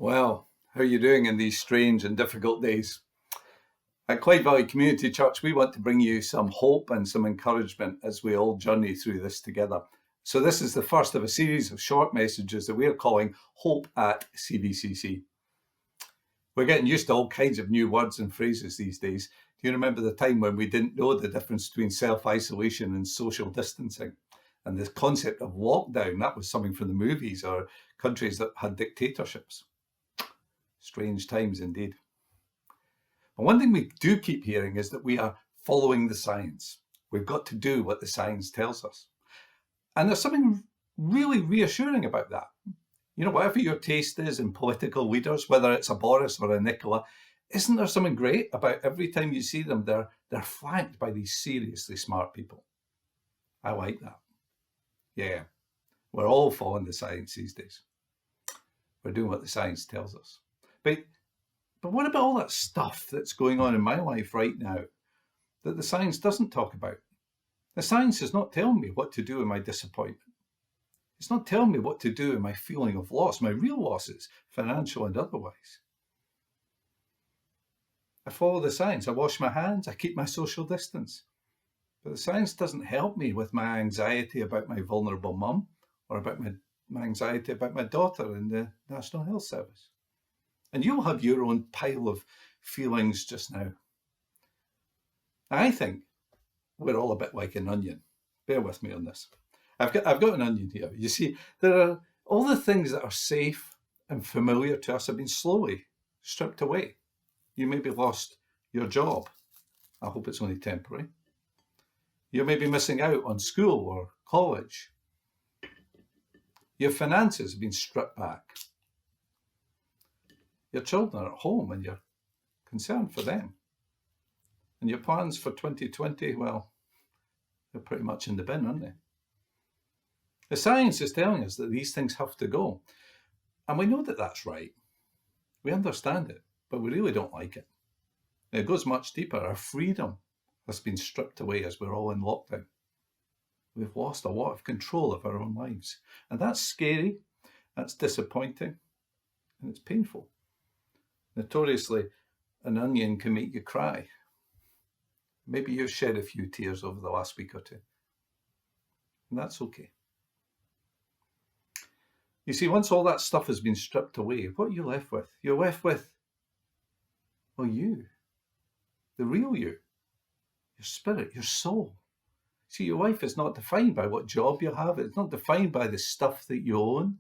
Well, how are you doing in these strange and difficult days? At Clyde Valley Community Church, we want to bring you some hope and some encouragement as we all journey through this together. So this is the first of a series of short messages that we're calling Hope at CVCC. We're getting used to all kinds of new words and phrases these days. Do you remember the time when we didn't know the difference between self-isolation and social distancing? And the concept of lockdown, that was something from the movies or countries that had dictatorships. Strange times indeed. But one thing we do keep hearing is that we are following the science. We've got to do what the science tells us. And there's something really reassuring about that. You know, whatever your taste is in political leaders, whether it's a Boris or a Nicola, isn't there something great about every time you see them, they're flanked by these seriously smart people? I like that. Yeah, we're all following the science these days. We're doing what the science tells us. But what about all that stuff that's going on in my life right now that the science doesn't talk about? The science is not telling me what to do in my disappointment. It's not telling me what to do in my feeling of loss, my real losses, financial and otherwise. I follow the science. I wash my hands. I keep my social distance. But the science doesn't help me with my anxiety about my vulnerable mum or about my anxiety about my daughter in the National Health Service. And you'll have your own pile of feelings just now. I think we're all a bit like an onion. Bear with me on this. I've got an onion here. You see, there are all the things that are safe and familiar to us have been slowly stripped away. You maybe lost your job. I hope it's only temporary. You may be missing out on school or college. Your finances have been stripped back. Your children are at home and you're concerned for them. And your plans for 2020, well, they're pretty much in the bin, aren't they? The science is telling us that these things have to go. And we know that that's right. We understand it, but we really don't like it. It goes much deeper. Our freedom has been stripped away as we're all in lockdown. We've lost a lot of control of our own lives. And that's scary, that's disappointing, and it's painful. Notoriously, an onion can make you cry. Maybe you've shed a few tears over the last week or two. And that's okay. You see, once all that stuff has been stripped away, what are you left with? You're left with, well, you. The real you. Your spirit, your soul. See, your life is not defined by what job you have. It's not defined by the stuff that you own.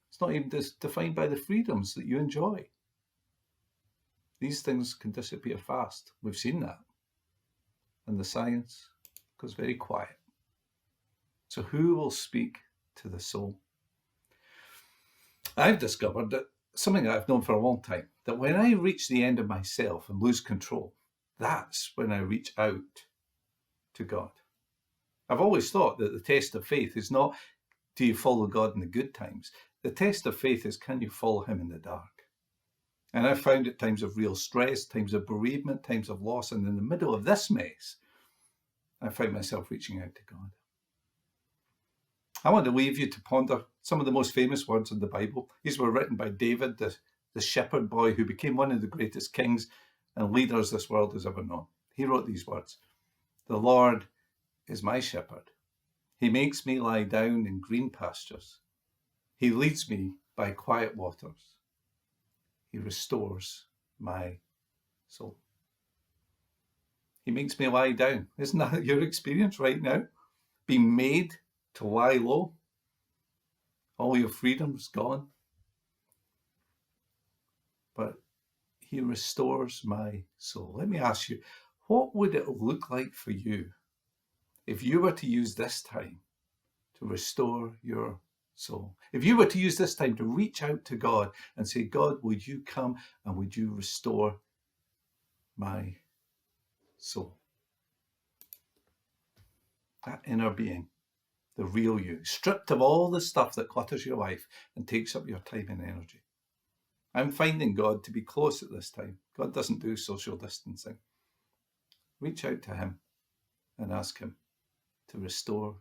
It's not even defined by the freedoms that you enjoy. These things can disappear fast. We've seen that. And the science goes very quiet. So who will speak to the soul? I've discovered that something that I've known for a long time, that when I reach the end of myself and lose control, that's when I reach out to God. I've always thought that the test of faith is not, do you follow God in the good times? The test of faith is, can you follow him in the dark? And I've found at times of real stress, times of bereavement, times of loss, and in the middle of this mess, I find myself reaching out to God. I want to leave you to ponder some of the most famous words in the Bible. These were written by David, the shepherd boy who became one of the greatest kings and leaders this world has ever known. He wrote these words: "The Lord is my shepherd. He makes me lie down in green pastures. He leads me by quiet waters. He restores my soul." He makes me lie down. Isn't that your experience right now? Being made to lie low. All your freedom's gone. But he restores my soul. Let me ask you, what would it look like for you if you were to use this time to restore your soul? If you were to use this time to reach out to God and say, God, would you come and would you restore my soul? That inner being, the real you, stripped of all the stuff that clutters your life and takes up your time and energy. I'm finding God to be close at this time. God doesn't do social distancing. Reach out to him and ask him to restore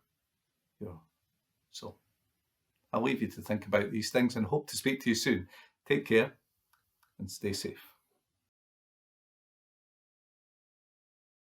your soul. I'll leave you to think about these things and hope to speak to you soon. Take care and stay safe.